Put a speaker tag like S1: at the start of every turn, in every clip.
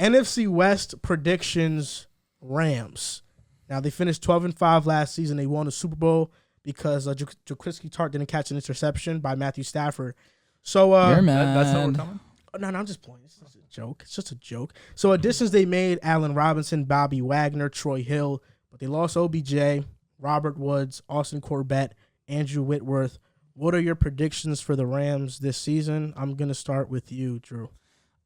S1: NFC West predictions, Rams. Now, they finished 12-5 last season. They won the Super Bowl because Jaquiski Tartt didn't catch an interception by Matthew Stafford. So
S2: that's how we're coming?
S1: No, I'm just playing. It's just a joke. It's just a joke. So additions they made, Allen Robinson, Bobby Wagner, Troy Hill, but they lost OBJ, Robert Woods, Austin Corbett, Andrew Whitworth. What are your predictions for the Rams this season? I'm going to start with you, Drew.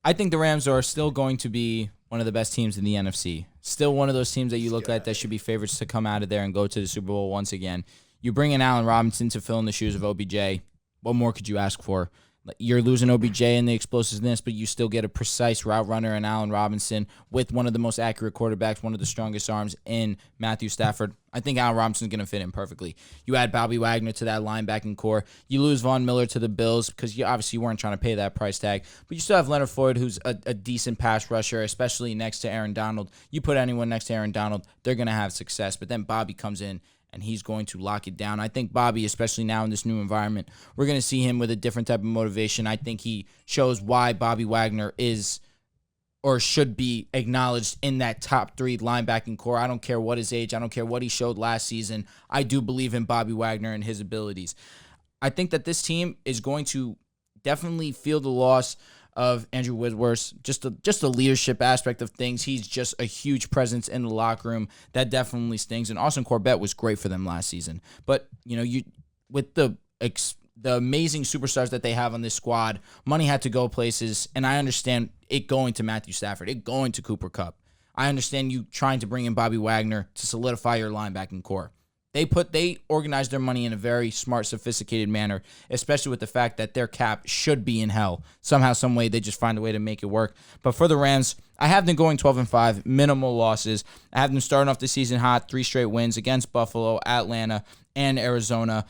S3: I think the Rams are still going to be one of the best teams in the NFC. Still one of those teams that you look at that should be favorites to come out of there and go to the Super Bowl once again. You bring in Allen Robinson to fill in the shoes of OBJ. What more could you ask for? You're losing OBJ in the explosiveness, but you still get a precise route runner in Allen Robinson with one of the most accurate quarterbacks, one of the strongest arms in Matthew Stafford. I think Allen Robinson's going to fit in perfectly. You add Bobby Wagner to that linebacking core. You lose Von Miller to the Bills because you obviously weren't trying to pay that price tag. But you still have Leonard Floyd, who's a decent pass rusher, especially next to Aaron Donald. You put anyone next to Aaron Donald, they're going to have success. But then Bobby comes in, and he's going to lock it down. I think Bobby, especially now in this new environment, we're going to see him with a different type of motivation. I think he shows why Bobby Wagner is or should be acknowledged in that top 3 linebacking core. I don't care what his age. I don't care what he showed last season. I do believe in Bobby Wagner and his abilities. I think that this team is going to definitely feel the loss of Andrew Whitworth, just the leadership aspect of things. He's just a huge presence in the locker room. That definitely stings. And Austin Corbett was great for them last season. But, you with the amazing superstars that they have on this squad, money had to go places, and I understand it going to Matthew Stafford, it going to Cooper Kupp. I understand you trying to bring in Bobby Wagner to solidify your linebacking core. They organized their money in a very smart, sophisticated manner, especially with the fact that their cap should be in hell. Somehow, some way, they just find a way to make it work. But for the Rams, I have them going 12-5, minimal losses. I have them starting off the season hot, 3 straight wins against Buffalo, Atlanta, and Arizona.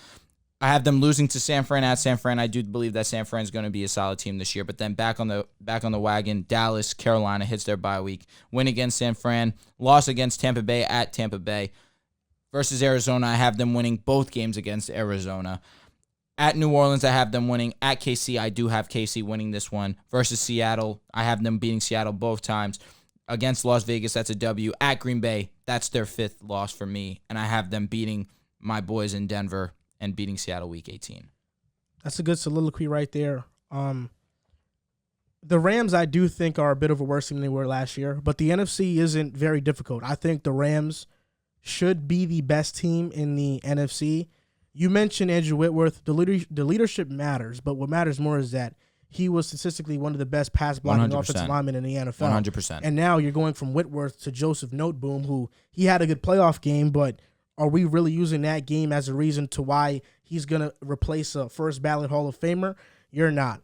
S3: I have them losing to San Fran at San Fran. I do believe that San Fran is going to be a solid team this year. But then back on the wagon, Dallas, Carolina hits their bye week. Win against San Fran, loss against Tampa Bay at Tampa Bay. Versus Arizona, I have them winning both games against Arizona. At New Orleans, I have them winning. At KC, I do have KC winning this one. Versus Seattle, I have them beating Seattle both times. Against Las Vegas, that's a W. At Green Bay, that's their 5th loss for me. And I have them beating my boys in Denver and beating Seattle Week 18.
S1: That's a good soliloquy right there. The Rams, I do think, are a bit of a worse team than they were last year. But the NFC isn't very difficult. I think the Rams should be the best team in the NFC. You mentioned Andrew Whitworth. The leadership matters, but what matters more is that he was statistically one of the best pass blocking
S3: 100%.
S1: offensive linemen in the NFL.
S3: 100%.
S1: And now you're going from Whitworth to Joseph Noteboom, who he had a good playoff game, but are we really using that game as a reason to why he's going to replace a first ballot Hall of Famer? You're not.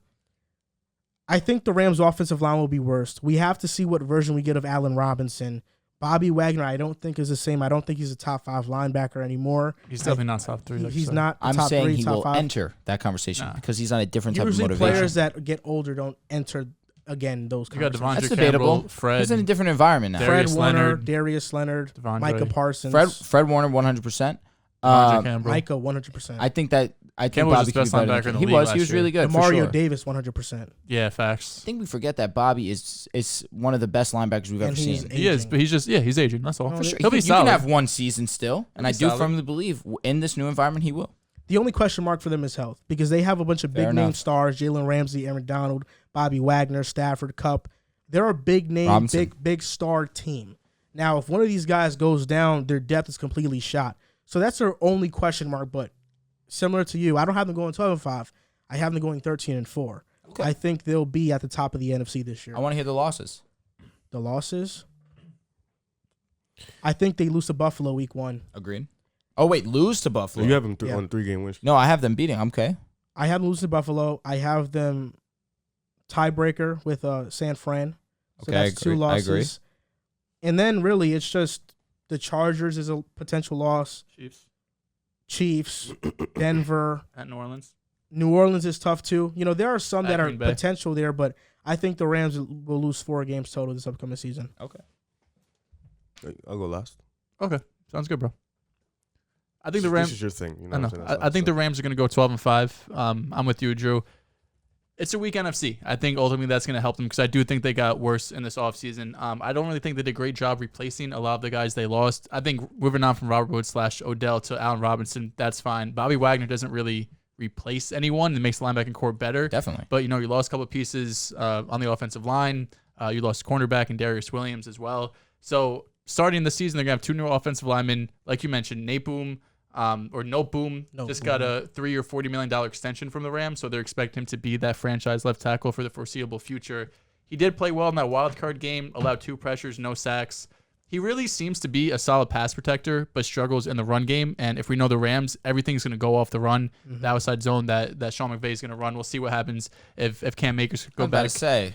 S1: I think the Rams' offensive line will be worst. We have to see what version we get of Allen Robinson. Bobby Wagner, I don't think is the same. I don't think he's a top 5 linebacker anymore.
S2: He's definitely not top 3.
S1: He's not.
S3: I'm
S1: top
S3: saying
S1: 3,
S3: he
S1: top
S3: will
S1: 5.
S3: enter that conversation because he's on a different type of
S1: Usually
S3: motivation.
S1: players that get older don't enter again those
S2: You got
S1: conversations.
S2: Devondre
S3: That's debatable.
S2: Campbell, Fred.
S3: He's in a different environment now.
S1: Fred
S2: Darius
S1: Warner,
S2: Leonard,
S1: Darius Leonard,
S2: Devondre.
S1: Micah Parsons,
S3: Fred Warner, 100%.
S2: Devondre Campbell.
S1: Micah, 100%.
S3: I think
S2: Campbell was
S3: Bobby
S2: the
S3: could be
S2: best
S3: better
S2: linebacker
S3: than
S2: in the
S3: he
S2: league
S3: was.
S2: last
S3: He was
S2: year.
S3: really good. For
S1: Mario
S3: sure.
S1: Davis, 100%.
S2: Yeah, facts.
S3: I think we forget that Bobby is one of the best linebackers we've ever
S1: And he's
S3: seen.
S2: He is, but he's aging. That's all.
S1: No,
S3: For sure.
S2: He'll be
S3: You
S2: solid.
S3: can have one season still, and
S2: He'll
S3: I
S2: be
S3: do
S2: solid.
S3: firmly believe in this new environment he will.
S1: The only question mark for them is health because they have a bunch of
S3: Fair
S1: big name
S3: enough.
S1: stars: Jalen Ramsey, Aaron Donald, Bobby Wagner, Stafford, Kupp. They're a big name,
S3: Robinson.
S1: big star team. Now, if one of these guys goes down, their depth is completely shot. So that's their only question mark. But similar to you, I don't have them going 12-5. I have them going 13-4.
S3: Okay.
S1: I think they'll be at the top of the NFC this year.
S3: I want to hear the losses.
S1: The losses, I think they lose to Buffalo week 1.
S3: Agreed. Oh wait, lose to
S4: So
S3: Buffalo.
S4: you have them
S1: Yeah.
S4: on 3-game win.
S3: No, I have them beating. Okay.
S1: I have them lose to Buffalo. I have them tiebreaker with San Fran. So
S3: Okay, I
S1: that's 2
S3: agree. I
S1: losses.
S3: agree.
S1: And then really it's just the Chargers is a potential loss. Chiefs, Denver,
S2: At New Orleans.
S1: New Orleans is tough too. You know, there are some
S2: At
S1: that are
S2: Green Bay.
S1: potential there, but I think the Rams will lose 4 games total this upcoming season.
S3: Okay.
S4: I'll go last.
S2: Okay, sounds good, bro. I think
S4: This
S2: the Rams.
S4: is your thing. You know
S2: I know.
S4: what I'm saying?
S2: I think the Rams are going to go 12-5. I'm with you, Drew. It's a weak NFC. I think ultimately that's going to help them because I do think they got worse in this offseason. I don't really think they did a great job replacing a lot of the guys they lost. I think moving on from Robert Woods / Odell to Allen Robinson, that's fine. Bobby Wagner doesn't really replace anyone. It makes the linebacking core better.
S3: Definitely.
S2: But, you lost a couple of pieces on the offensive line. You lost cornerback and Darius Williams as well. So starting the season, they're going to have 2 new offensive linemen. Like you mentioned, Nate Boom. Got a $3 or $40 million extension from the Rams, so they're expecting him to be that franchise left tackle for the foreseeable future. He did play well in that wild card game, allowed 2 pressures, no sacks. He really seems to be a solid pass protector, but struggles in the run game. And if we know the Rams, everything's going to go off the run, the outside zone that Sean McVay is going to run. We'll see what happens if Cam Akers could go back.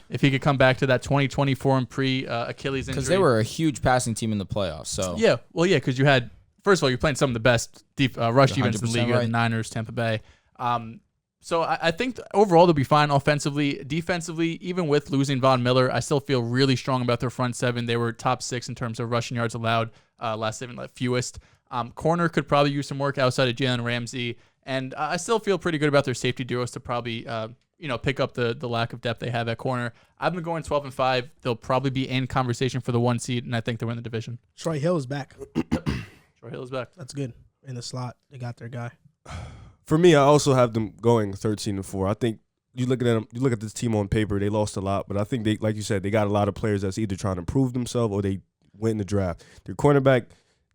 S2: If he could come back to that 2024 and pre-Achilles injury.
S3: Because they were a huge passing team in the playoffs. So
S2: because you had. First of all, you're playing some of the best rush defense in the league,
S3: right.
S2: the Niners, Tampa Bay. So I think overall they'll be fine offensively. Defensively, even with losing Von Miller, I still feel really strong about their front 7. They were top 6 in terms of rushing yards allowed, last 7 fewest. Corner could probably use some work outside of Jalen Ramsey. And I still feel pretty good about their safety duos to probably pick up the lack of depth they have at corner. I've been going 12-5. They'll probably be in conversation for the 1 seed, and I think they'll win the division.
S1: Troy Hill is back.
S2: Troy Hill is back.
S1: That's good. In the slot, they got their guy.
S4: For me, I also have them going 13-4. I think you look at them, you look at this team on paper, they lost a lot, but I think they, like you said, they got a lot of players that's either trying to prove themselves or they went in the draft. Their cornerback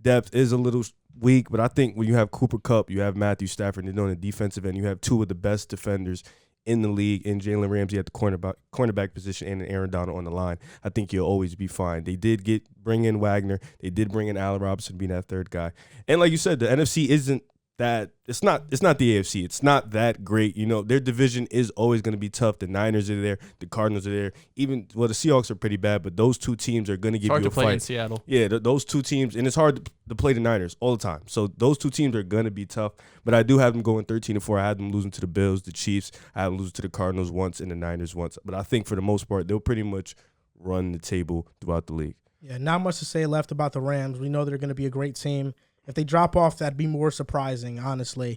S4: depth is a little weak, but I think when you have Cooper Kupp, you have Matthew Stafford, and on the defensive end, you have 2 of the best defenders in the league, in Jalen Ramsey at the cornerback position and Aaron Donald on the line. I think you'll always be fine. They did bring in Wagner. They did bring in Allen Robinson being that 3rd guy. And like you said, the NFC isn't that it's not the AFC. It's not that great. Their division is always going to be tough. The Niners are there. The Cardinals are there. The Seahawks are pretty bad, but those 2 teams are going to give you a fight.
S2: It's hard to play in Seattle.
S4: Yeah, those 2 teams, and it's hard to play the Niners all the time. So those 2 teams are going to be tough, but I do have them going 13-4. I had them losing to the Bills, the Chiefs. I had them losing to the Cardinals once and the Niners once. But I think for the most part, they'll pretty much run the table throughout the league.
S1: Yeah, not much to say left about the Rams. We know they're going to be a great team. If they drop off, that'd be more surprising, honestly.